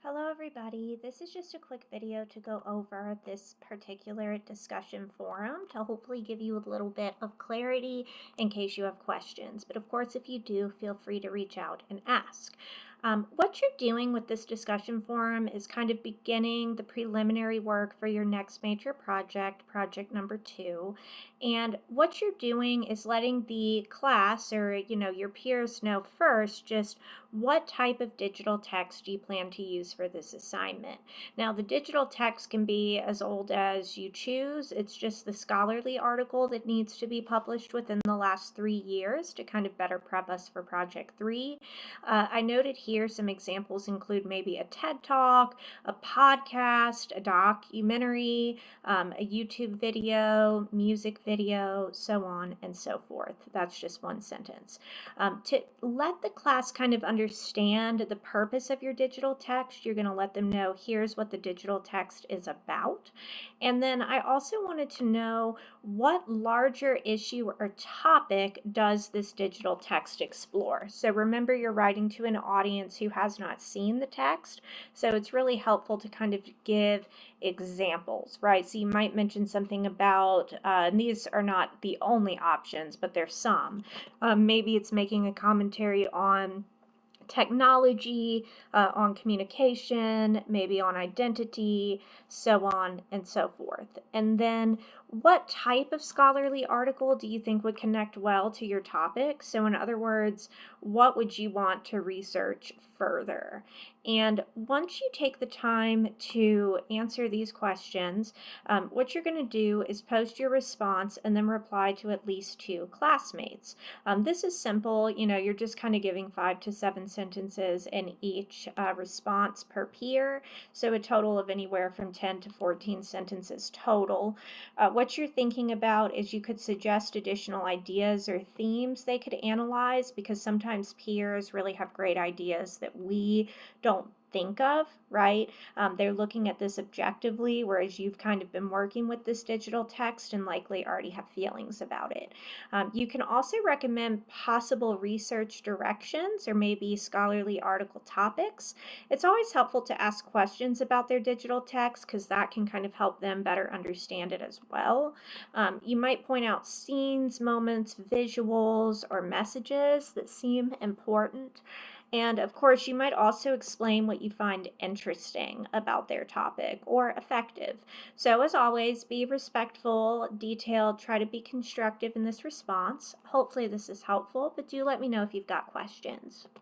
Hello everybody, this is just a quick video to go over this particular discussion forum to hopefully give you a little bit of clarity in case you have questions. But of course, if you do, feel free to reach out and ask. What you're doing with this discussion forum is kind of beginning the preliminary work for your next major project, project number 2. And what you're doing is letting the class or, your peers know first just what type of digital text you plan to use for this assignment. Now, the digital text can be as old as you choose. It's just the scholarly article that needs to be published within the last 3 years to kind of better prep us for Project 3. I noted here some examples include maybe a TED Talk, a podcast, a documentary, a YouTube video, music video, so on and so forth. That's just one sentence. To let the class kind of understand the purpose of your digital text, you're going to let them know here's what the digital text is about. And then I also wanted to know what larger issue or topic does this digital text explore. So remember, you're writing to an audience who has not seen the text, so it's really helpful to kind of give examples, right? So you might mention something about, and these are not the only options, but there's some. Maybe it's making a commentary on technology, on communication, maybe on identity, so on and so forth. And then what type of scholarly article do you think would connect well to your topic? So in other words, what would you want to research further? And once you take the time to answer these questions, what you're going to do is post your response and then reply to at least 2 classmates. This is simple. You're just kind of giving 5 to 7 sentences in each response per peer, so a total of anywhere from 10 to 14 sentences total. What you're thinking about is you could suggest additional ideas or themes they could analyze, because sometimes peers really have great ideas that we don't think of, right? They're looking at this objectively, whereas you've kind of been working with this digital text and likely already have feelings about it. You can also recommend possible research directions or maybe scholarly article topics. It's always helpful to ask questions about their digital text because that can kind of help them better understand it as well. You might point out scenes, moments, visuals, or messages that seem important. And of course, you might also explain what you find interesting about their topic or effective. So as always, be respectful, detailed, try to be constructive in this response. Hopefully this is helpful, but do let me know if you've got questions.